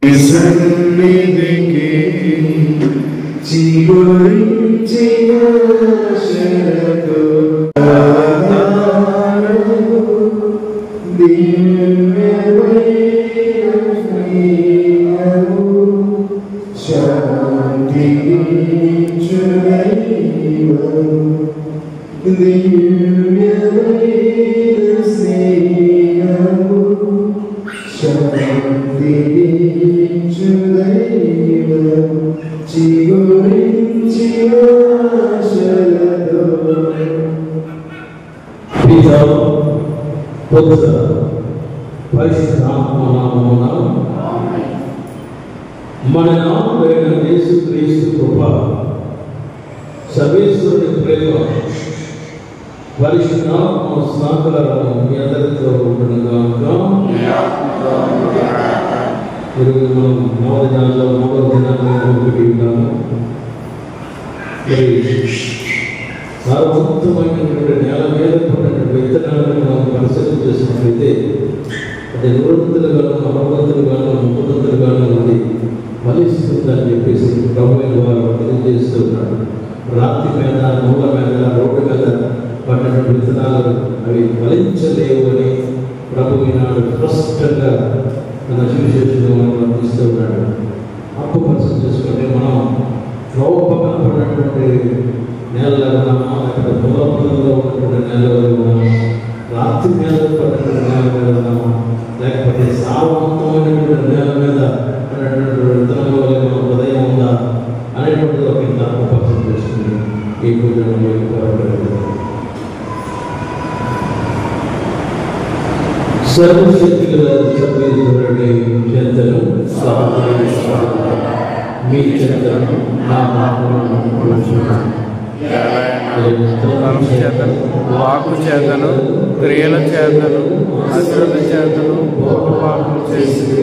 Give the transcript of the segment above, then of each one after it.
సన్నిధికి చిగురించిన శరదు మన నామమైన యేసుక్రీస్తు కృప సర్వేశ్వరుని ప్రేమ పరిశుద్ధాత్మ సహకారము మీ అందరితో ఉండుగాక. ఈరోజు మనం మూడవ దినాల్లో ఒకటి ఉన్నాము. సార్వత్రికమైనటువంటి నేల మీద పడినటువంటి విత్తనాలను మనం పరిశీలన చేసినట్లయితే అది నివృత్తులుగాను అమరవంతులుగాను ముఖదంతులుగాను ఉంది ఫలిస్తుందని చెప్పేసి ప్రభుత్వ వారు తెలియజేస్తున్నాడు. రాత్రి మీద మూల మీద రోడ్డు మీద పడినటువంటి విత్తనాలు అవి ఫలించలేవు అని ప్రభు ఈనాడు స్పష్టంగా తన సువిశేషంలో మనం అందిస్తూ ఉన్నాడు. అప్పు పరిశీలన చేసుకుంటే మనం పక్కన పడినటువంటి నేలలో ఉన్నామా, లేకపోతే పొలంలో ఉన్నటువంటి నేలలో ఉన్నామా, రాత్రి మీద పడినటువంటి నేల మీద ఉన్నామా, లేకపోతే సారవంతమైనటువంటి నేల మీద పడినటువంటి విత్తనంలో మన హృదయం ఉందా అనేటువంటిది ఒక ఇంత ఆత్మపరిశీలన చేసుకుని ఈ పూజలో సర్వశక్తి సర్వేశ్వరుడి చెంతను మీ చెంతను నా వాకు చేతను క్రియల చేతను అశ్రద్ధ చేతను పూర్వపాపము చేసి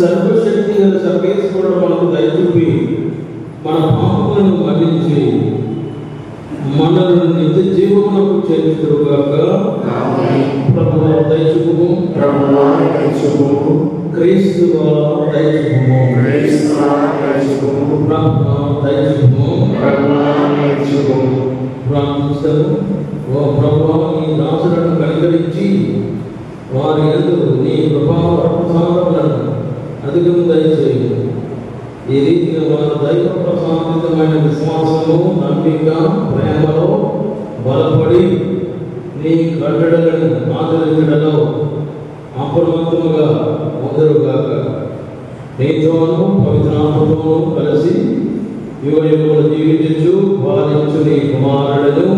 సర్వశక్తి గల సర్వేశ్వరుడు మనకు దయచూపి మన పాపములను మన్నించి మనల్ని నిత్య జీవమునకు చేర్చుగాక. ప్రభువా దయచూపుము, క్రీస్తువా దయచూపుము, ప్రభువా దయచూపుము. ప్రార్థిస్తాము. ఓ ప్రభువా నీ దాసులను కనికరించి వారి యందు నీ కృపావరప్రసాదములను అధికము దయచేయు. ఈ రీతిగా వారు దైవ ప్రసాదితమైన విశ్వాసము, నమ్మిక, ప్రేమలో బలపడి నీ కట్టడలను ఆచరించడంలో అప్రమత్తముగా ఉందరుగాక. నీతోనూ పవిత్రాత్మతోనూ కలిసి యుగయుగములు జీవించు పాలించు నీ కుమారులను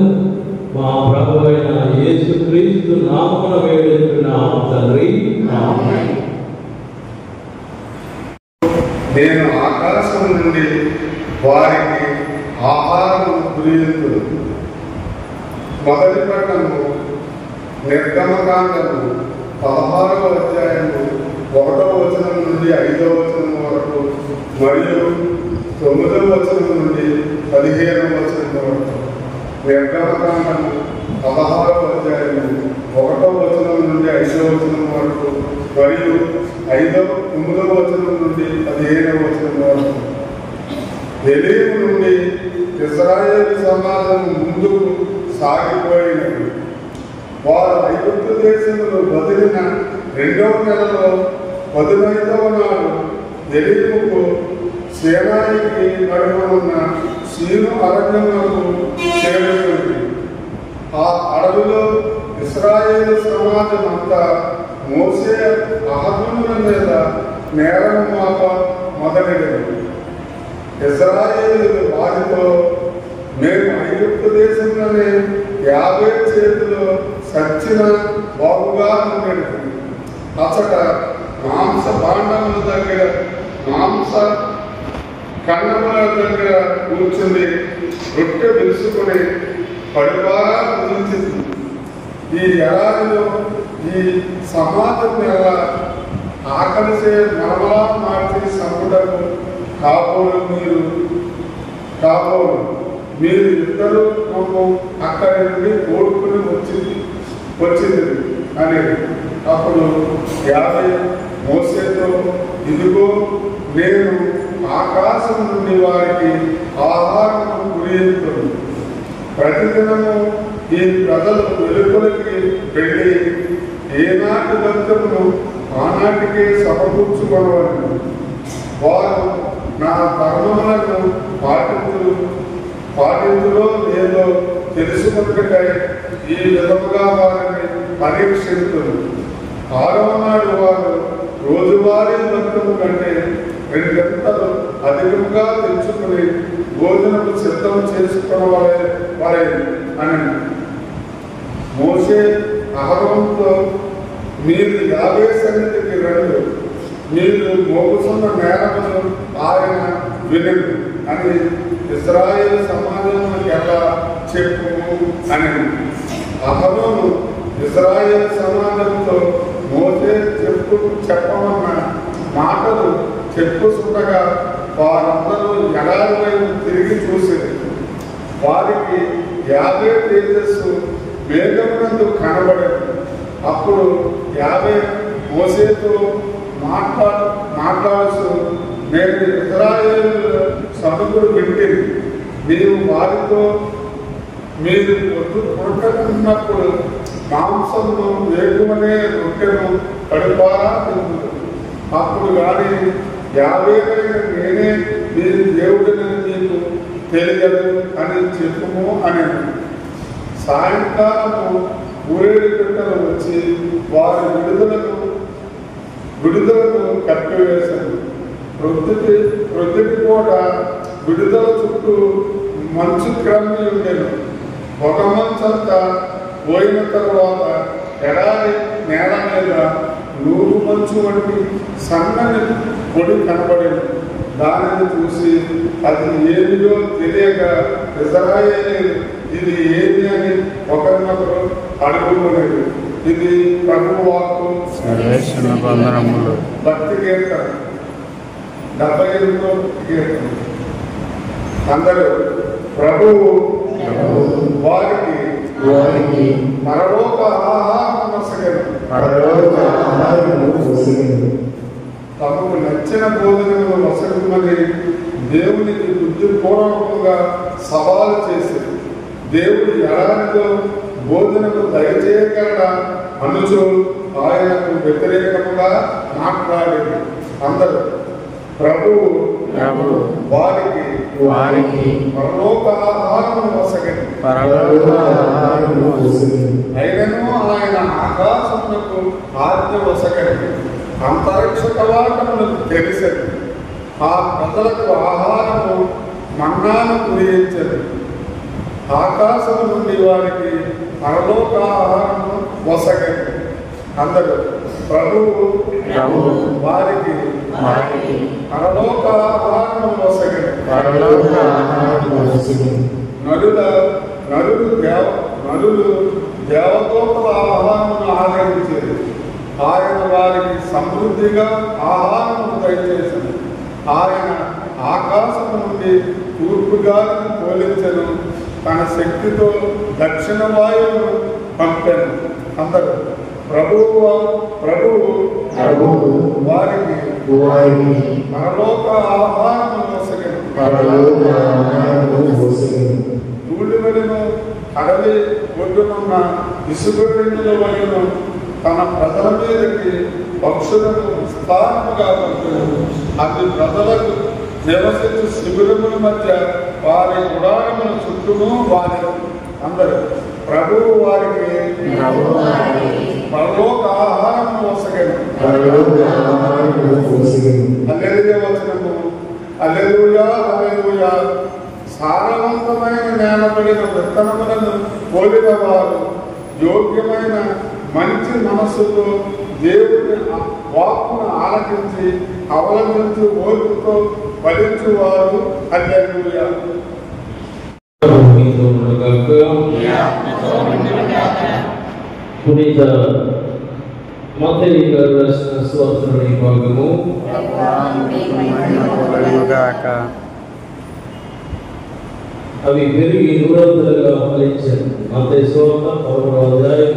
మా ప్రభువైన యేసుక్రీస్తు నామమున వేడుచున్నాము తండ్రి. నేను ఆకాశం నుండి వారికి ఆహారము కురియుతును. మొదటి పట్టణము నిర్గమకాండము 16వ అధ్యాయము 1వ వచనం నుండి 5వ వచనం వరకు మరియు 9వ వచనం నుండి 15వ వచనం వరకు. నిర్గమకాండము 16వ అధ్యాయము 1వ వచనం నుండి 5వ వచనం వరకు మరియు 9వ వచనం నుండి 15వ వచనం వరకు. ఎలీము నుండి ఇశ్రాయేలు సమాజం ముందుకు సాగిపోయినది. వారు ఐగుప్తు దేశంలో వదిలిన 2వ నెలలో 15వ నాడు ఎలీముకు సేనానికి నడుమనున్న సీను అరణ్యములకు చేరుకుంది. ఆ అడవిలో ఇశ్రాయేలు సమాజం అంతా మోసే అహరోనుల మీద నేరం మాప మొదలెడరు. ఇశ్రాయేలు వారితో, మేము ఐగుప్తు దేశంలోనే 50 చేతిలో సచ్చిన బాగుగా ఉండేది. అచ్చట మాంస భాండముల దగ్గర మాంస కన్నముల దగ్గర కూర్చుని రొట్టె విరుచుకుని పడిబాగా కుదించింది. ఈ ఎడారిలో ఈ సమాజం నెల ఆకలిసే మరమలా మార్చి సముద్రము కాబోలు మీరు ఇద్దరు మమ్ము అక్కడి నుండి కోరుకుని వచ్చింది అనేది. అప్పుడు యాభై మోసేతో ఇదిగో నేను ఆకాశం నుండి వారికి ఆహారం కురియుతుంది. ప్రతిదినము ఈ ప్రజలు వెలుపలికి వెళ్ళి ఏనాటి బంధమును ఆనాటికే సమకూర్చుకోవాలి. వారు నా ధర్మములను పాటించులో లేదో తెలుసుకున్నకై ఈ విధముగా వారిని పరీక్షిస్తుంది. 6వ నాడు వారు రోజువారీ బంధము కంటే 2 గంటలు అధికంగా తెచ్చుకుని భోజనము సిద్ధం చేసుకోవాలి అని మోషే అహరోనుతో మీరు యాభై సన్నిధికి రండి, మీరు మోగుతున్న నేరమును ఆయన వినండి అని ఇశ్రాయేలు సమాజానికి ఎలా చెప్పుము అని. అహరోను ఇశ్రాయేలు సమాజంతో మోసే చెప్పమన్న మాటలు చెప్పుతుండగా వారందరూ ఎడారి వైపు తిరిగి చూసింది. వారికి 50 తేజస్సు మేఘమునందు కనబడింది. అప్పుడు 50 మోసేతో మాట్లాడుతూ నేను ఇశ్రాయేలు సముద్రుడు వింటిని, నీవు వారితో మీరు పుట్టకున్నప్పుడు మాంసమును వేగుమనే రొట్టెను కడుపారా తింటుంది. అప్పుడు కానీ 50 నేనే మీరు దేవుడిని మీకు తెలియదు అని చెప్పుము అని. సాయంకాలము ఊరేడు గంటలు వచ్చి వారి విడుదలను కప్పివేశారు. ప్రొద్దుటి పూట విడుదల చుట్టూ మంచు క్రమ్మి ఉండేను. ఒక మంచంతా పోయిన తరువాత ఎడారి నేల మీద నూరు మంచు వంటి సన్నని పొడి కనబడింది. దానిని చూసి అది ఏమియో తెలియక ఇశ్రాయేలీయులు ఇది ఏమి అని ఒకరినొకరు అడుగుకునేది. ఇది ప్రభువు వాక్కు. భక్తి కీర్తన 78వ కీర్తన. అందరూ ప్రభువు వారికి పరలోక ఆహారం తమకు నచ్చిన భోజనము వసగమని దేవునికి బుద్ధిపూర్వకంగా సవాలు చేసింది. దేవుడు ఎడారిలో భోజనము దయచేయగలడా అనుచు ఆయనకు వ్యతిరేకముగా మాట్లాడేది. అందరూ ప్రభువు వారికి పరలోక ఆహారము వసగని అయినను ఆయన ఆకాశమునకు ఆజ్ఞ వసగని అంతరిక్ష కవాటములకు తెలిసది. ఆ ప్రజలకు ఆహారము మన్నాను కురియించదు. ఆకాశము నుండి వారికి పరలోక ఆహారము వసగని. అందరూ ప్రభువు వారికి పరలోక ఆహారము వసగని. నరులు దేవదూతల ఆహారమును ఆదరించేది. ఆయన వారికి సమృద్ధిగా ఆహారము దయచేసింది. ఆయన ఆకాశము నుండి తూర్పు గాలిని పోలించను, తన శక్తితో దక్షిణ వాయువును పంపాను. అందరూ ప్రభువు వారికి పరలోక ఆహారము వసగను. తూలి వలెను అడవి ఒడ్డునున్న ఇసుగుల వలెను తన ప్రజల మీదకి పక్షులను విస్తారముగా పంపాను. అది ప్రజలకు నివసించు శిబిరముల మధ్య వారి గుడారముల చుట్టూను వారి. అందరూ ప్రభువు వారికి పరలోక ఆహారము వసగను. హల్లెలూయా వచనము. హల్లెలూయా హల్లెలూయా. సారవంతమైన నేలపడిన విత్తనములను పోలిన వారు యోగ్యమైన మంచి మనస్సుతో దేవుని వాక్కును ఆలకించి అవలంబించి ఓర్పుతో ఫలించువారు. హల్లెలూయా. పునీత మత్తయి గారు రాసిన సువార్తలోని భాగము. అవి పెరిగి నూరంతలుగా ఫలించారు. మత్తయి సువార్త 11వ అధ్యాయం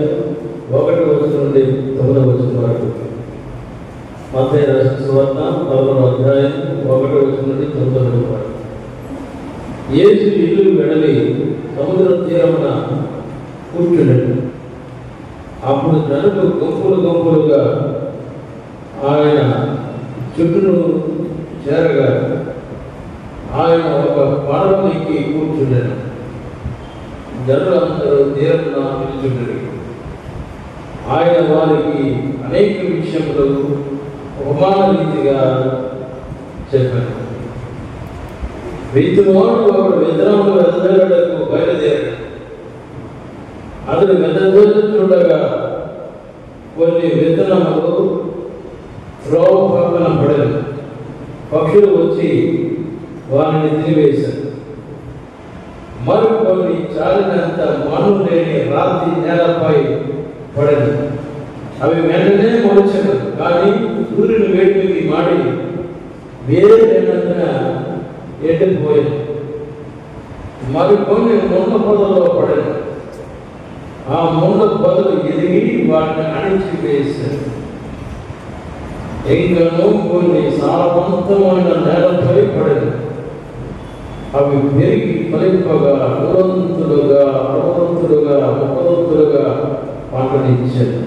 1వ వచనం నుండి 9వ వచనం వరకు. మత్తయి రాసిన సువార్త 11వ అధ్యాయం 1వ వచనం నుండి 9వ వచనం వరకు. యేసు ఇల్లు వెడలి సముద్ర తీరమున కూర్చున్నాడు. అప్పుడు జనులు గుంపులు గుంపులుగా ఆయన చుట్టూను చేరగా ఆయన ఒక పడవకి కూర్చున్నాడు. జనులందరూ తీరమున నిలుచుండరు. ఆయన వారికి అనేక విషయములు ఉపమాన రీతిగా చెప్పారు. విత్తువాడు ఒకడు విత్తనములు వెదజల్లడకు బయలుదేరాడు. అతడు వెదజల్లుచుండగా కొన్ని విత్తనములు త్రోవ పక్కన పడేది. పక్షులు వచ్చి వారిని తినివేశారు. మరికొన్ని చాలినంత మన్ను లేని రాతి నేలపై పడేది. అవి వెంటనే మొలిచెను, కానీ సూర్యుని వేడికి మాడి వేరైనందున ఎండిపోయింది. మరికొన్ని ముండ పొదలో పడేది. ఆ ముండ పొదలు ఎదిగి వాటిని అణిచివేశారు. ఇంకనూ కొన్ని సారవంతమైన నేలపై పడేది. అవి పెరిగి ఫలింపగా 100ంతులుగా 60ంతులుగా 30ంతులుగా పంటనిచ్చారు.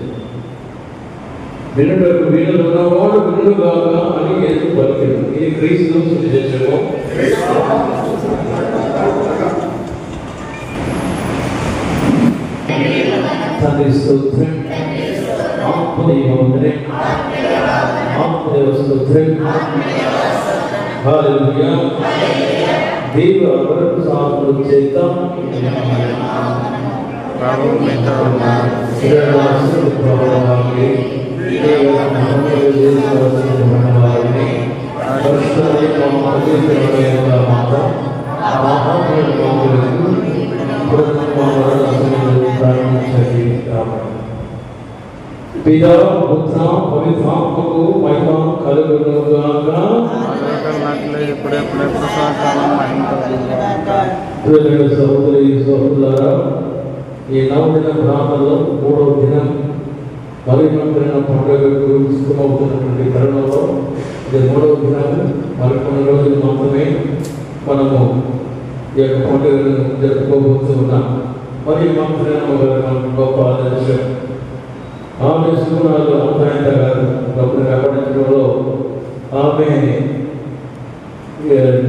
వినుటకు వీళ్ళు ఉన్నవాడు వినుగాక అని యేసు పలికాడు. ఇది క్రీస్తు సువిశేషము. తండ్రి స్తోత్రం, ఆత్మదేవోదరే, ఆత్మదేవ స్తోత్రం. హల్లెలూయా. దేవ వరప్రసాదముల చేత పితా పుత్ర పవిత్రాత్మకు మహిమ కలుగునుగాక. సహోదరి సహోదరులారా, ఈ నవదిన ప్రాంతంలో 3వ దినం మరికొందిన పండుగకు సిద్ధమవుతున్నటువంటి తరుణంలో ఇది 3వ దినం. మరికొన్ని రోజులు మాత్రమే మనము ఈ యొక్క పండుగను జరుపుకోబోతూ ఉన్నాం. మరి మాత్రమే గొప్ప ఆదర్శం. ఆమె సుగుణాలు అమ్మాయింత గారు గొప్ప కాపాడించడంలో ఆమె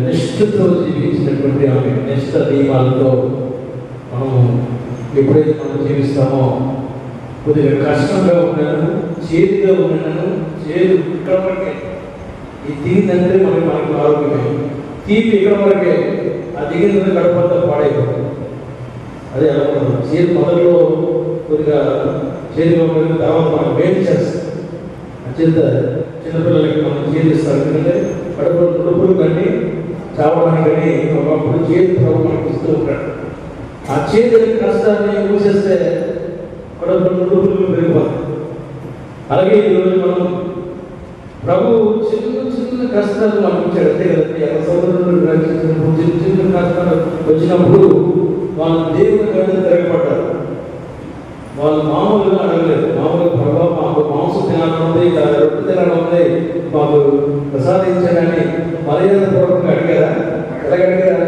నిష్ఠతో జీవించినటువంటి ఆమె నిష్ఠ నియమాలతో మనము ఎప్పుడైతే మనం జీవిస్తామో కొద్దిగా కష్టంగా ఉన్నాను, చేతిగా ఉన్నాను, చేదు ఇక్కడ వరకే. ఈ దిగిందంటే మనకు ఆరోగ్యమే. తీపి ఇక్కడ వరకే, ఆ దిగిందంటే గడపంతా పాడైపోతుంది. అదే అలా ఉంటుంది. చేతి మొదట్లో కొద్దిగా చేతిలో తర్వాత మనం వేడి చేస్తాం. అత్యంత చిన్నపిల్లలకి మనం చేతిస్తారు. ఎందుకంటే కడుపులో నొప్పులు కానీ చావడానికి కానీ ఒకప్పుడు చేతి ప్రభు మనకి ఇస్తూ ఉంటాడు. ఆ చేతి కష్టాన్ని మూసేస్తే కడుపులో నొప్పులు పెరిగిపోతాయి. అలాగే ఈరోజు మనం ప్రభు చిన్న చిన్న కష్టాలు మనకు ఇచ్చాడు. అంతే కదండి. సోదరులు చిన్న చిన్న కష్టాలు వచ్చినప్పుడు వాళ్ళు దేవుని మీద తిరగబడ్డారు. వాళ్ళు మామూలుగా అడగలేదు. మామూలుగా ప్రభావ మాకు మాంసం తినాలని ఉంది, రొట్టె తినాలని ఉంది, మాకు ప్రసాదించాలని మర్యాద పూర్వకంగా అడిగారా? ఎలాగ అడిగారా?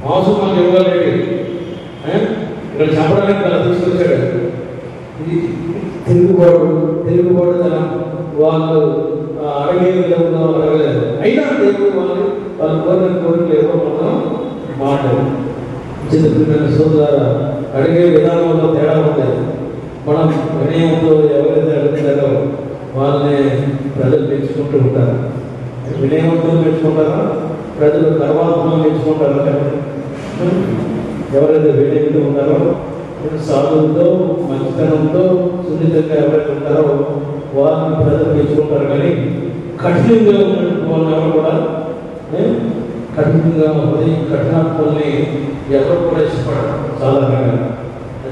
మాంసం మాకు ఇవ్వలేదు, ఇక్కడ చంపడానికి అలా తీసుకొచ్చాడు. ఇది తిరుగుబాటు తనం. వాళ్ళు అడిగే విధంగా అడగలేదు. అయినా దేవుడు వాళ్ళు కోరిన కోరికలు ఎవరో మనం మాట్లాడు. చిన్న సోదరులారా, అడిగే విధానంలో తేడా ఉంటుంది. మనం వినయంతో ఎవరైతే అడుగుతారో వాళ్ళని ప్రజలు మెచ్చుకుంటూ ఉంటారు. వినయవంతులు మెచ్చుకుంటారా? ప్రజలు తర్వాతలు మెచ్చుకుంటారా? ఎవరైతే వినయంతో ఉంటారో, సాధువులతో మంచితనంతో సున్నితంగా ఎవరైతే ఉంటారో వాళ్ళని ప్రజలు మెచ్చుకుంటారు. కానీ కఠినంగా ఉన్నటువంటి వాళ్ళు ఎవరు కూడా కఠినంగా ఉంది, కఠినాత్మల్ని ఎవరు కూడా ఇష్టపడరు సాధారణంగా.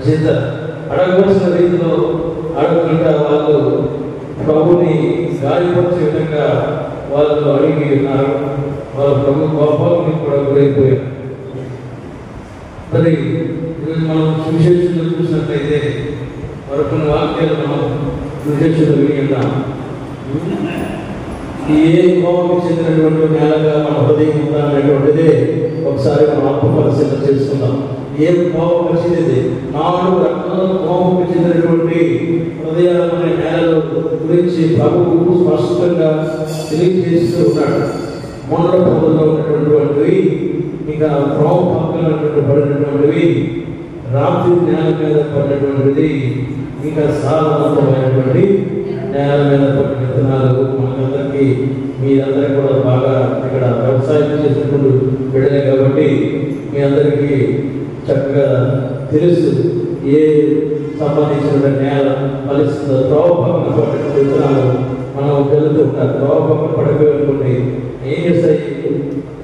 చేత అడగవలసిన రీతిలో అడగకుండా వాళ్ళు ప్రభుని గాయపరిచే విధంగా వాళ్ళు అడిగి ఉన్నారు. వాళ్ళ ప్రభు కోపానికి కూడా గురైపోయారు. మరి ఈరోజు మనం సువిశేషంలో చూసినట్లయితే మరొకకొన్ని వాక్యాలు మనం సువిశేషంలో వినిద్దాం. ఏ కోపం చెందినటువంటి నేలగా మన హృదయం ఉందా అనేటువంటిదే ఒకసారి మనం ఆత్మపరిశీలన చేసుకుందాం. ఏం కోపం వచ్చింది? 4 రకాల కోపం చెందినటువంటి హృదయాలు అనే నేలల గురించి ప్రభువు స్పష్టంగా తెలియజేస్తూ ఉన్నాడు. మొండ పొదల్లో ఉన్నటువంటివి, ఇంకా ప్రోమ పక్కన పడినటువంటివి, రాత్రి నేల మీద పడినటువంటిది, ఇంకా సాధారణమైనటువంటి నేల మీద పడిన విత్తనాలు. మనకందరికీ మీరందరికీ కూడా బాగా ఇక్కడ వ్యవసాయం చేసినప్పుడు వెళ్ళలే కాబట్టి మీ అందరికీ చక్కగా తెలుసు ఏ సంబంధించిన నేల ఫలిస్తుందో. త్రోవ పక్కన పడిన విత్తనాలు మనం వెళ్తూ ఉంటారు. త్రోవ పక్కన పడిపోయి ఏం చేస్తాయి?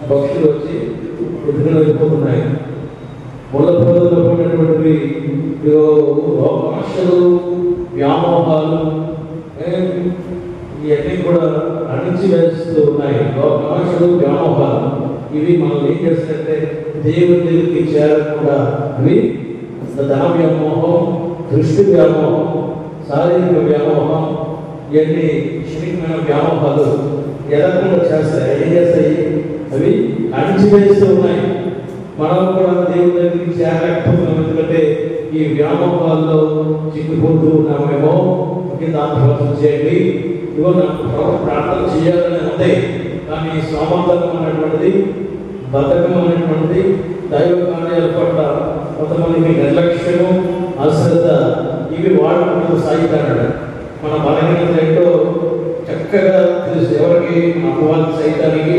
పక్షులు వచ్చి ఎదుగులు వెళ్ళిపోతున్నాయి. ముళ్ళ పొదల్లో పడినటువంటివి ఆశలు, వ్యామోహాలు ఇవన్నీ కూడా అణిచివేస్తూ ఉన్నాయి. ఆశలు, వ్యామోహాలు ఇవి మనం ఏం చేస్తాయంటే దేవుని దగ్గరికి చేరకుండా అవి ధన వ్యామోహం, దృష్టి వ్యామోహం, శారీరక వ్యామోహం, ఇవన్నీ క్షణికమైన వ్యామోహాలు ఎలాగో చేస్తాయి. ఏం చేస్తాయి? అవి అణిచివేస్తూ ఉన్నాయి. మనం కూడా దేవుని దగ్గరికి చేరలేకపోతున్నాం. ఎందుకంటే ఈ వ్యామోహాల్లో చిక్కుపోతూ ఉన్నామేమో. కింద ఆత్మహత్య చేయండి, ఇవో నాకు ప్రార్థన చేయాలని ఉంది, కానీ సోమర్థనం అనేటువంటిది, బద్ధకం అనేటువంటిది, దైవ కార్యాల పట్ల కొంతమందికి నిర్లక్ష్యము, అశ్రద్ధ ఇవి వాడుకుంటూ సాగుతాడు. మన బలహీనత ఏంటో చక్కగా తెలుసు. ఎవరికి? మన అపవాది సైతానికి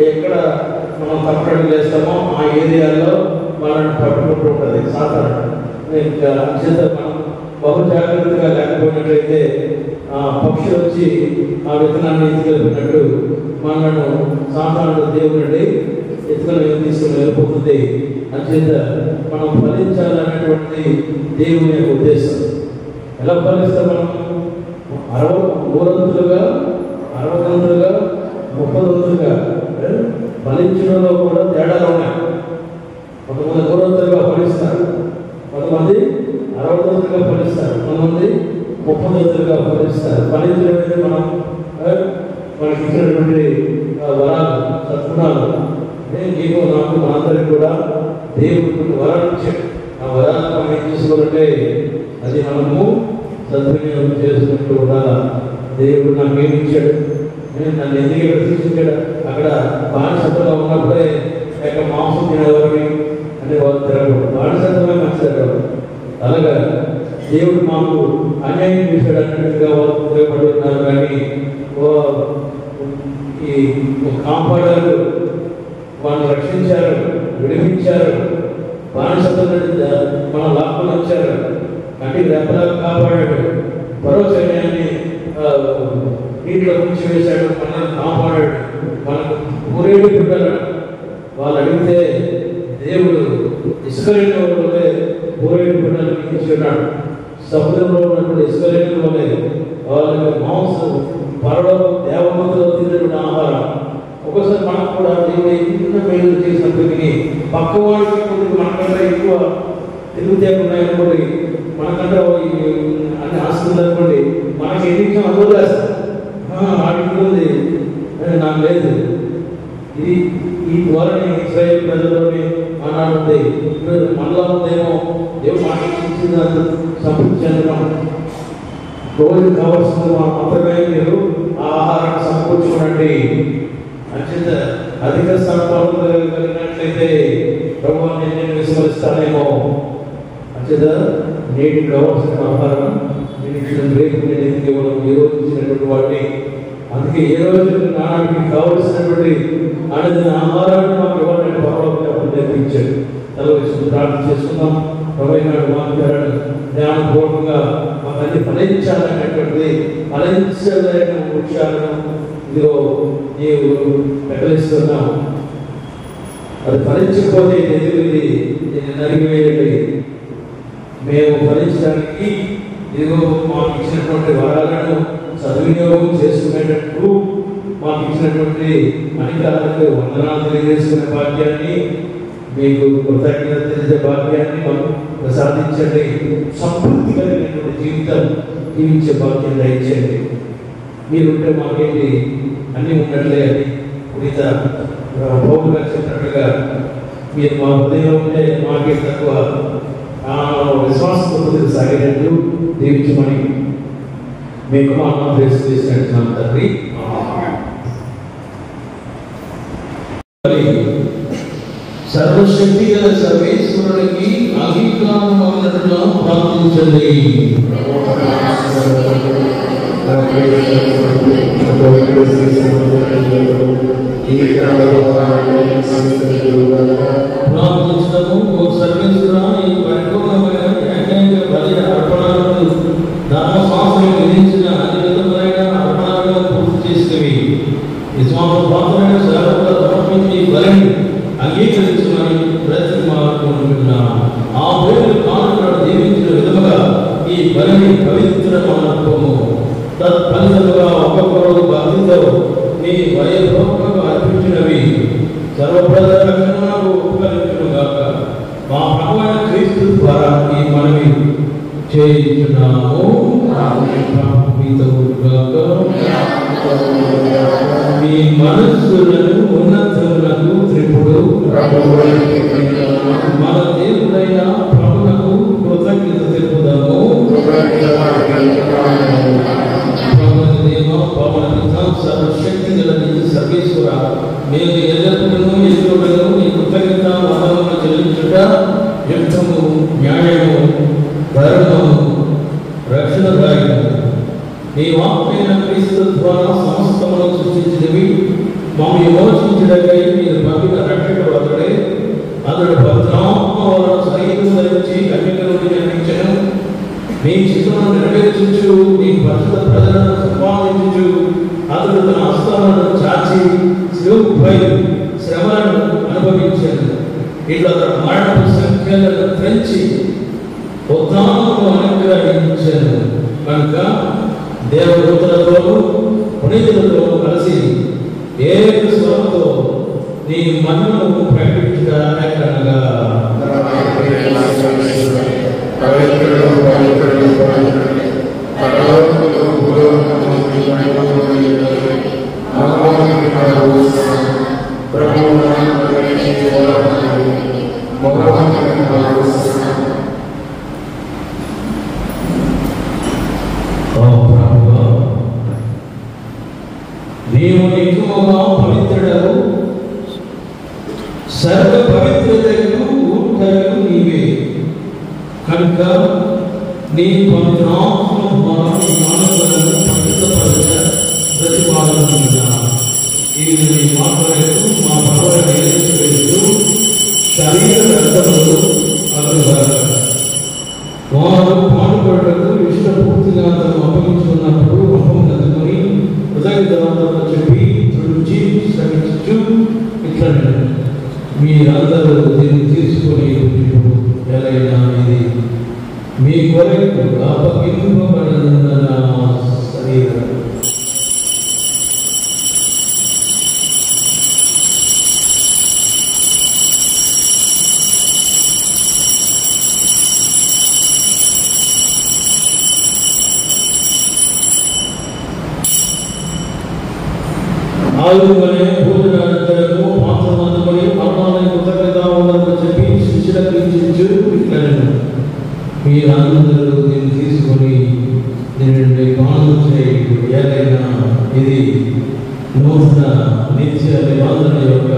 ఎక్కడ మనం తప్పడం చేస్తామో ఆ ఏరియాలో వాళ్ళని పట్టుకుంటూ ఉంటుంది సాధారణ. మనం బహు జాగ్రత్తగా లేకపోయినట్లయితే ఆ పక్షి వచ్చి ఆ విత్తనాన్ని ఎత్తుకెళ్ళినట్టు మనను సాధారణ దేవుడి ఎత్తుకొని తీసుకుని వెళ్ళిపోతుంది. అంచేత మనం ఫలించాలనేటువంటిది దేవుని యొక్క ఉద్దేశం. ఎలా ఫలిస్తాం? మనం 60 వంతులుగా 30 వంతులుగా ఫలించడంలో కూడా తేడాలు ఉన్నాయి. కొంతమంది 100 వంతులుగా ఫలిస్తారు, కొంతమంది 60 వంతులుగా ఫలిస్తారు, కొంతమంది 30 వంతులుగా ఫలిస్తారు. ఫలించడం అయితే మనం మనకి ఇచ్చినటువంటి వరాలు, సద్గుణాలు. నీకు నాకు మనందరికీ కూడా దేవుడు వరాలు ఇచ్చాడు. ఆ వరాలను మనం ఏం చేసుకోవాలంటే అది మనము సద్వినియోగం చేసుకుంటూ ఉండాలా. దేవుడు నాకు ఏమి ఇచ్చాడు, నన్ను ఎందుకు ఇక్కడ తీసుకొచ్చాడు? అక్కడ బానిసత్వంగా ఉన్నప్పుడే లేక మాంసం తినేవారిని అంటే వాళ్ళు తిరగకూడదు. బానిసత్వమే మంచిది. అలాగా దేవుడు మాకు అన్యాయం చేశాడు అన్నట్టుగా వాళ్ళు ఉపయోగపడి ఉన్నారు. కానీ ఈ కాపాడారు, వాళ్ళని రక్షించారు, విడిపించారు, బానిసత్వం మన లాభం వచ్చారు, కంటికి రెప్పలాగా కాపాడాడు, పరో సైన్యాన్ని నీటిలో ముంచి వేశాడు, మనల్ని కాపాడాడు, మనకు ఊరేడు పెట్టాడు. వాళ్ళు అడిగితే దేవుడు ఇసుకలేని ఊరేడు పెట్టాలని ఇచ్చున్నాడు. సముద్రంలో ఉన్నటువంటి ఇసుకలేని వల్లే వాళ్ళకి మాంసం పరలో దేవతలో తిన్నటువంటి ఆహారం. ఒకసారి మనకు కూడా దేవుడు ఎన్నో మేలు చేసినప్పటికీ పక్క వాడికి కొద్దిగా మనకంటే ఎక్కువ తిరుగుతేకున్నాయనుకోండి, మనకంటే అన్ని ఆస్తులు అనుకోండి, మనకి ఎన్ని అనుభవేస్తాం. వాడికి ఉంది, నాకు లేదు. ఇది ఈ ధోరణి ఇశ్రాయేలు ప్రజల్లోనే ఆనాడు ఉంది. మనలో ఉందేమో దేవుడు మాట్లాడించిన సంతృప్తి చెందడం. రోజు కావాల్సిన మాత్రమే మీరు ఆహారాన్ని సమకూర్చుకోండి. అంచేత అధిక సంపాదన కలిగినట్లయితే ప్రభుత్వాన్ని నేను విస్మరిస్తానేమో. అంచేత నేటికి కావాల్సిన ఆహారం రేపు నేను ఎందుకు ఇవ్వడం, ఏ రోజు ఇచ్చినటువంటి వాటిని. అందుకే ఏ రోజు నాటికి కావలసినటువంటి అడిగిన ఆహారాన్ని మాకు ఇవ్వాలని పర్వతం నేర్పించాడు. తలవేసుకుని ప్రార్థన చేసుకుందాం. ప్రభైనాడు వాక్యాలను జ్ఞానపూర్వకంగా మాకు అన్ని ఫలించాలనేటువంటిది, ఫలించలేని వృక్షాలను ఇదిగో నీవు ప్రకటిస్తున్నావు. అది ఫలించకపోతే ఎదుగుది నేను నరిగివేయండి. మేము ఫలించడానికి ఇదిగో మాకు ఇచ్చినటువంటి వరాలను సద్వినియోగం చేసుకునేటట్టు మాకు ఇచ్చినటువంటి అధికారులకు వందనాలు తెలియజేసుకునే భాగ్యాన్ని, మీకు కృతజ్ఞత తెలిసే భాగ్యాన్ని మాకు ప్రసాదించండి. సమృద్ధి కలిగినటువంటి జీవితం జీవించే భాగ్యం దయచేయండి. మీరుంటే మాకేంటి అన్నీ ఉన్నట్లే అని పునీత పౌలు గారు చెప్పినట్టుగా మీరు మా హృదయంలో ఉంటే మాకే తక్కువ విశ్వాసంతో సాగినట్టు దీవించమని మీకు మా అమ్మ చేసినట్టున్నాం తండ్రి. సర్వశక్తి గల సర్వేశ్వరునికి అంగీకారముగా ప్రార్థించండి. ప్రార్థించడము ఓ సర్వేశ్వర, ఈ పరిపూర్ణమైన ఏకైక బలి అర్పణలను ధర్మశాస్త్రం విధించిన అన్ని విధములైన అర్పణలను పూర్తి చేసేవి. విశ్వాసపాత్రమైన సేవకుల సమర్పించి బలిని అంగీకరించమని బ్రతిమాలుకుంటున్నాం. ఆ పేరు కానుకను దీవించిన విధముగా ఈ బలిని పవిత్రమనత్వము తత్ఫలితముగా ఒక్కొక్కరు భక్తితో నీ వయపూర్వకంగా అర్పించినవి సర్వప్రజల రక్షణకు ఉపకరించుగాక. మా ప్రభువైన క్రీస్తు ద్వారా ఈ మనవి చేయించున్నాము. మీ మనస్సులను ఉన్నతులకు త్రిపుడు మన దేవుడైన ప్రభువుకు కృతజ్ఞత తెలుపుదాము. సర్వశక్తి గల సర్వేశ్వర, మేము ఎల్లప్పుడూ ఎదురుడను నీ కృతజ్ఞత వందనములు చెల్లించుట యుద్ధము, న్యాయము, ధర్మము, రక్షణదాయకము. నీ వాక్యమైన క్రీస్తు ద్వారా సమస్తమును సృష్టించినవి మమ్మ విమోచించడకై మీరు పంపిన రక్షకుడు అతడే. అతడు భద్రాత్మ వలన శరీరం ధరించి కన్యక నుండి జన్మించెను. నీ చిత్తమును నెరవేర్చుచు నీ పరిశుద్ధ ప్రజలను సంపాదించుచు అతడు తన హస్తాలను చాచి శిలువపై శ్రమలను అనుభవించాడు. ఇట్లా అతడు మరణపు సంఖ్యలను పెంచి ఉత్థానమును అనుగ్రహించాను. కనుక దేవదూతలతోనూ పునీతులతోనూ కలిసి ఏక స్వరంతో నీ మహిమను ప్రకటించడానికనగా నీవు ఎక్కువగా పవిత్రుడవు, సర్వ పవిత్రతకు ఊటలు నీవే. కనుక నీ పవిత్రాత్మ మానవులను పవిత్రపరచ ప్రతిపాదన ఇది నీ మాట్లాడుతూ మా భగవద్గీత శరీర రక్తములు అగుగాక. వారు పాటుపడటకు ఇష్టపూర్తిగా తను అప్పగించుకున్నప్పుడు అప్పం అందుకొని కృతజ్ఞతలు చెప్పి తుడిచి శ్రమించు ఇట్లా మీరందరూ దీన్ని తీసుకొని ఎలాగైనా ఇది మీ కొరకు అప్పగింపబడిన శరీరం. ఆయుధమనే భోజనానంతరము పాత్రమందుకొని మరణాలను కృతజ్ఞతావందనములు చెప్పి శిష్యులకు ఇచ్చించు ఇట్లను మీరందరూ దీన్ని తీసుకొని దీనిని పాలన చేయండి. ఏదైనా ఇది నూతన నిత్య నిబంధన యొక్క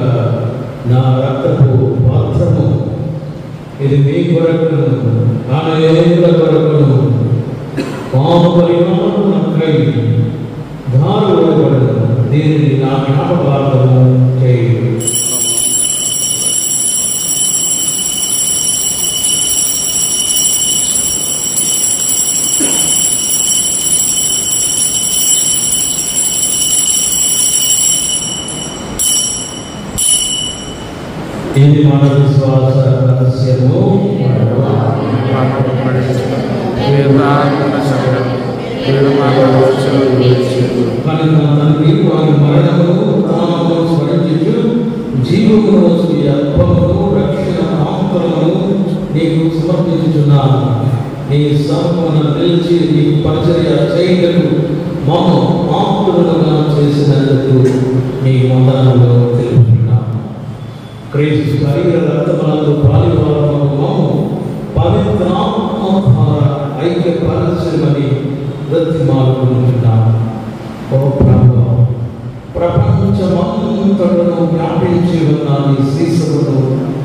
నా రక్తపు పాత్రము. ఇది మీ కొరకును అనేకుల కొరకును పాప పరిహారమునకై ధారవేయబడును. దీనిని నా జ్ఞాపకార్థము చేయండి. ఇది మన విశ్వాస రహస్యము. జీవితాంత శరీరం తండ్రి వారి మరణమును ఉత్థానమును స్మరించుచు జీవమును స్వీయ అద్భుతమును రక్షణ ఆంతరమును నీకు సమర్పించుచున్నాను. నీ సముఖమున నిలిచి నీ పరిచర్య చేయటకు మమ్ము ఆప్తులుగా చేసినందుకు నీ వందనములు తెలుపుతున్నాను. క్రీస్తు శరీర రక్తములందు పాలివారము మమ్ము పవిత్రాత్మ ద్వారా ఐక్యపరచమని బ్రతిమాలుకుంటున్నాను. ఓ ప్రభువా, ప్రపంచమంతటను వ్యాపించి ఉన్న నీ శ్రీసభను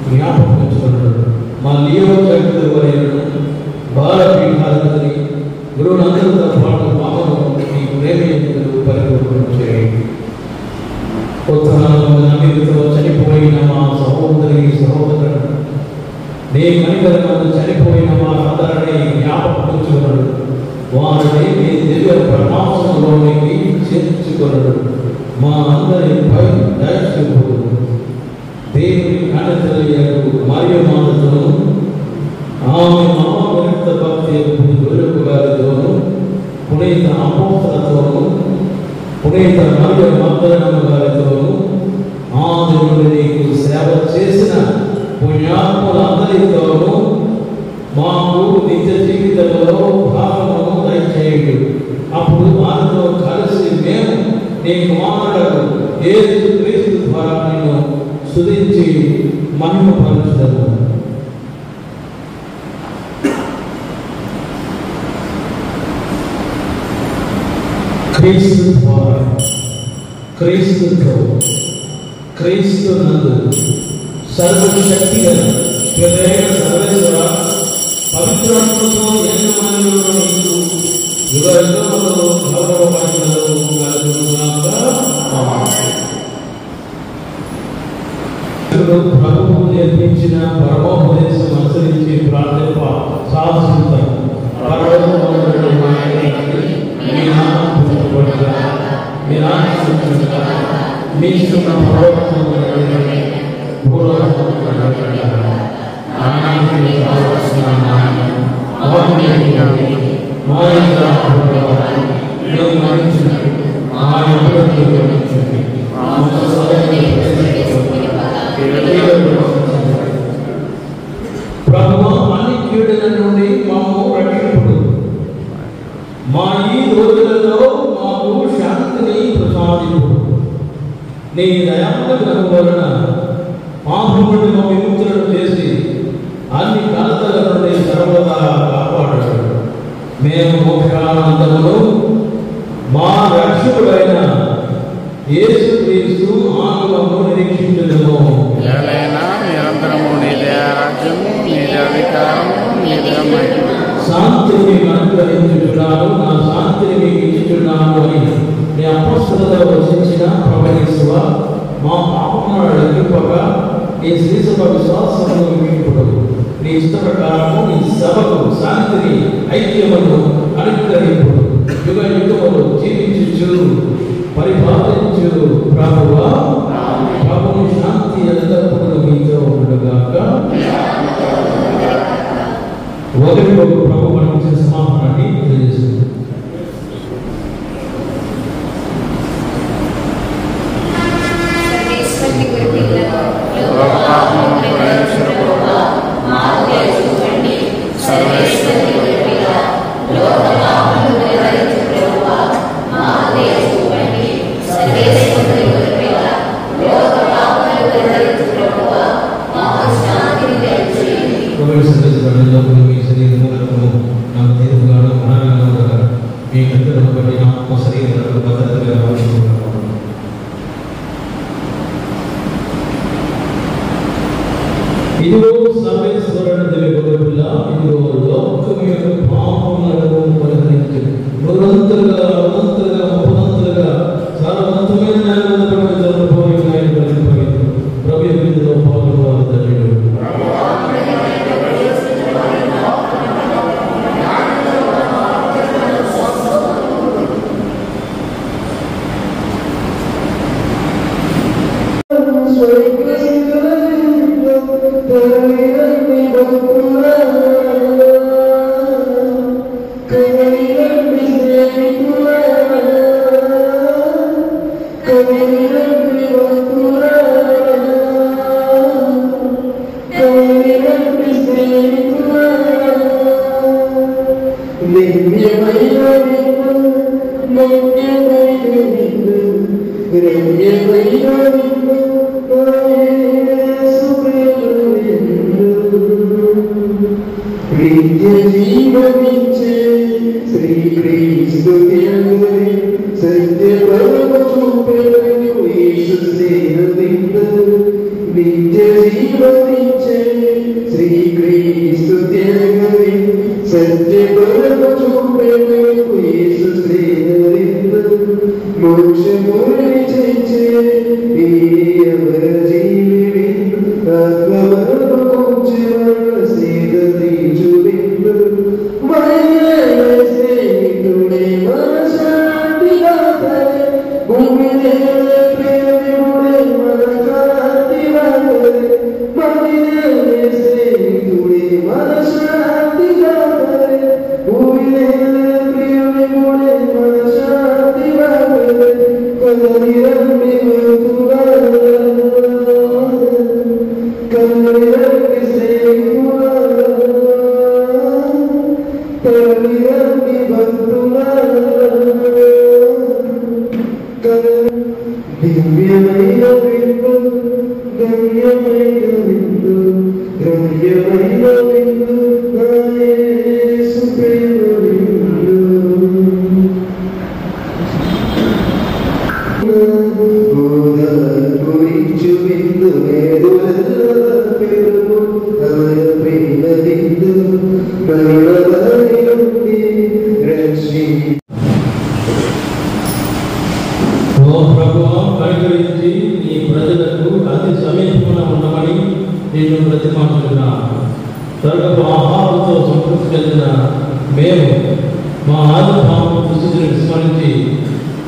జ్ఞాపకించుకున్నాడు. మా నియోజకవర్గ బాలపీఠాధిపతి గురువులందరితో పాటు మామను నీ ప్రేమికులు పరిపూర్ణం చేయండి. ఉత్తరాలను నమ్మికతో చనిపోయిన మా సహోదరుడు నీ కనికరమందు చనిపోయిన మా అందరినీ జ్ఞాపకించుకున్నాడు. వారిని నీ దివ్య ప్రకాశంలోనికి చేర్చుకున్నాడు. మా అందరిపై దయచూపుడు. దేవుని కన్నతల్లియకు మరియు మాతతోను ఆమె మహావిరక్త భక్తి గురుపు గారితోను పునీత అపోస్తలతోను పునీత మరియు మగ్దలమ్మ గారితోను ఆది నుండి నీకు సేవ చేసిన పుణ్యాత్ములందరితోనూ మాకు నిత్య జీవితంలో భాగమును దయచేయండి. అప్పుడు వారితో కలిసి మేము నీ కుమారుడు యేసుక్రీస్తు ద్వారా నిన్ను స్తుతించి మహిమపరచుదము. క్రీస్తు ద్వారా క్రీస్తుతో క్రీస్తు నందు సర్వశక్తి గల సర్వేశ్వర పవిత్రాత్మతో యజమానులను నీకు యుగయుగములలో గౌరవ మహిమలు కలుగునుగాక. ప్రభువు నేర్పించిన పరమోపదేశం అనుసరించి ప్రార్థింప సాహసిస్తాం. పరమోపదేశం మీ నామం పూజించబడుగా, మీ నామం మీ ఇష్టం ప్రవర్తన ప్రభువా, అన్ని కీడుల నుండి మాకు రక్షింపుడు. మా ఈ రోజులలో మాకు శాంతిని ప్రసాదింపుడు. నీ దయాత్మకం వలన పాపం నుండి మా విముక్తులను చేసి అన్ని కలతల నుండి సర్వదా కాపాడాడు. మేము మోక్షానందమును మా రక్షకుడైన యేసుక్రీస్తు ఆగమను నిరీక్షించుదుము. నిరంతరము నీదే రాజ్యము, నీదే అధికారము, నీదే మహిమ. శాంతిని అనుగ్రహించుచున్నాను, నా శాంతిని మీకు ఇచ్చుచున్నాను అని నీ అపొస్తలులతో వచించిన ప్రవహిస్తువ మా పాపములను లెక్కింపగా నీ శ్రీసభ విశ్వాసమును వీపుడు. నీ ఇష్ట ప్రకారము నీ సభకు శాంతిని ఐక్యమును అనుగ్రహింపుడు. యుగ యుగములు జీవించుచు పరిపాలించు ప్రభువా, ప్రభువు శాంతి ఎల్లప్పుడూ మీతో ఉండుగాక. ఒకరికొక ప్రభు మనం చేసిన సమాధానాన్ని తెలియజేస్తుంది. ఇదిగో సర్వేశ్వరుని దివ్యగొర్రెపిల్ల, ఇదిగో లోకము యొక్క పాపములను పరిహరించు. నూరంతలుగా, అనంతలుగా, ముప్పదంతలుగా సర్వవంతమైన ప్రభు విధిలో పాల్గొవారు ధన్యుడు. నిత్య జీవమిచ్చే శ్రీక్రీస్తు త్యాగమే సత్య పరమ చూపెను యేసు సేవవిందు నిత్య జీవమిచ్చే శ్రీక్రీస్తు త్యాగమే సత్య పరమ చూపెను యేసు సేవవిందు మోక్షముని చేచే ఈ అమర జీవి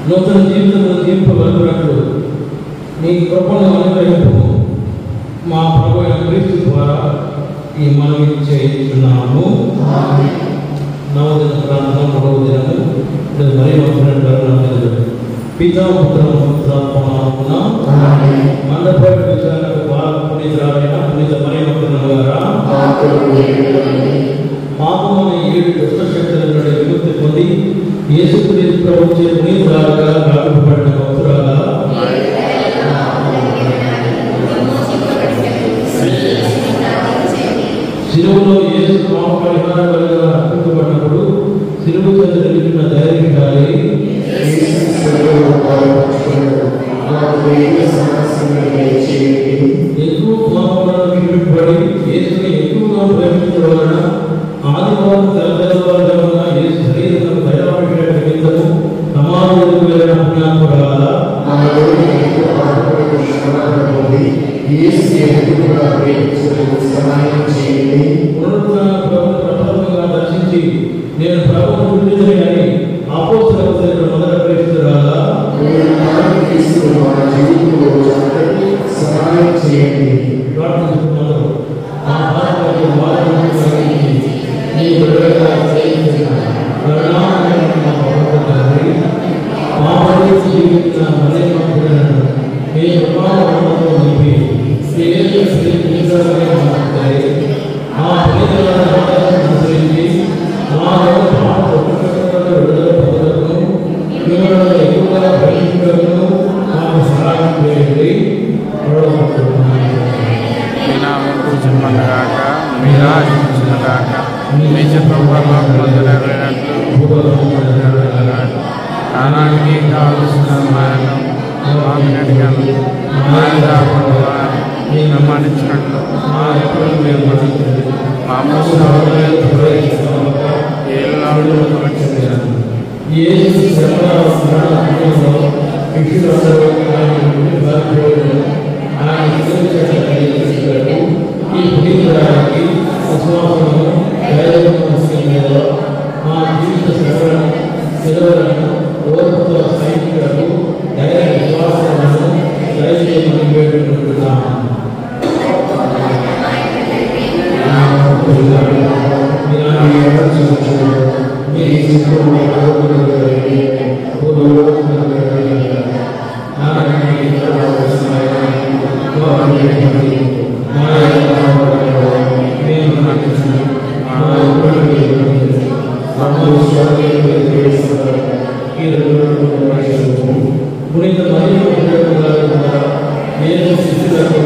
నూతన జీవితంలో జీవింపగలుగునట్లు నీ కృపను అనుగ్రహింపు మా ప్రభు అయిన క్రీస్తు ద్వారా ఈ మనవి చేయించున్నాము. నవదిన ప్రార్థన మూడవ దినము మరి పితా పుత్ర పవిత్రాత్మ మండపేట విషయాలకు బాగా పునీతురాలైన పునీత మరియమ్మ గారా పాపమనే 7 దుష్టశక్తుల నుండి విముక్తి పొంది యేసుక్రీస్తు ప్రభువు చే పునీతురాలుగా కాపాడబడిన భక్తురాలా శిలువలో యేసు పాప పరిహారంగా అర్పించబడినప్పుడు శిలువ చెంత నిలిచిన ధైర్యశాలి ఎక్కువ పాపములను విడిపడి యేసుని ఎక్కువగా ప్రేమించడం వలన ఆదివారం తెల్లవారుజామున యేసు శరీరం దయాపడిన నిమిత్తము సమాజంలో వెళ్ళిన పుణ్యాత్మురాలా ప్రపంచంగా దర్శించి నేను ప్రభువును విడుదల అని అపోస్తలులకు మొదట ప్రేమిస్తురాలా ఆనానికి కావలసిన ప్రమాణించినట్లు పునీత మరియమ్మ గారి ద్వారా నేను శిష్యులకు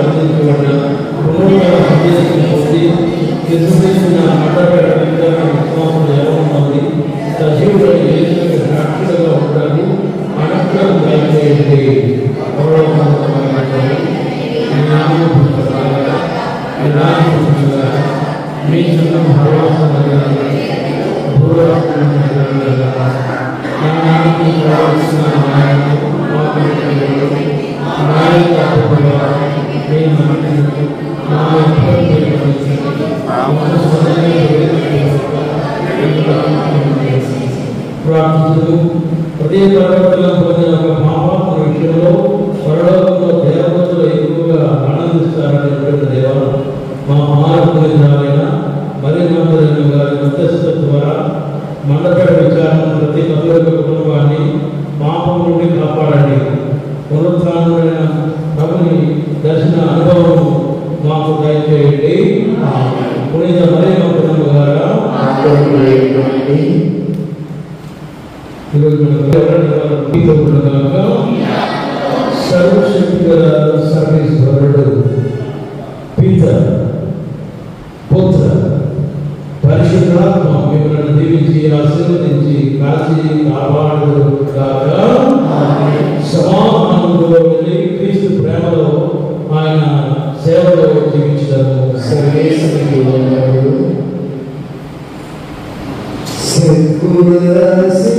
విశ్లేషణ మాట్లాడేది ఏమన్నది సజీవుడు ఏదైనా సాక్షులుగా ఉంటారు అనుగ్రహం దయచేయండి మీ చిన్న భరోసా ప్రార్థించదు ప్రతి ప్రవర్తన పొందిన ఒక పాపాత్మ విషయంలో పరలోకంలో దేవతలు ఎక్కువగా ఆనందిస్తారని దేవ మా ఆరోగ్యమైన మరి మంత్రులైన గారి మధ్యస్థ ద్వారా మండపేట విచారణ ప్రతి మధుర కుటుంబాన్ని పాపం నుండి కాపాడండి పునరుత్థానమైన ప్రభుని దర్శన అనుభవం మాకు దయచేయండి పునీత మరి మంత్రుల ద్వారా సర్వశక్తి గల సర్వేశ్వరుడు పిత పుత్ర పరిశుద్ధాత్మ మిమ్మల్ని దీవించి ఆశీర్వదించి కాచి కాపాడు సమాధానంలో వెళ్ళి క్రీస్తు ప్రేమలో ఆయన సేవలో జీవించడము సర్వేశ్వరుడు సద్గుణరాశి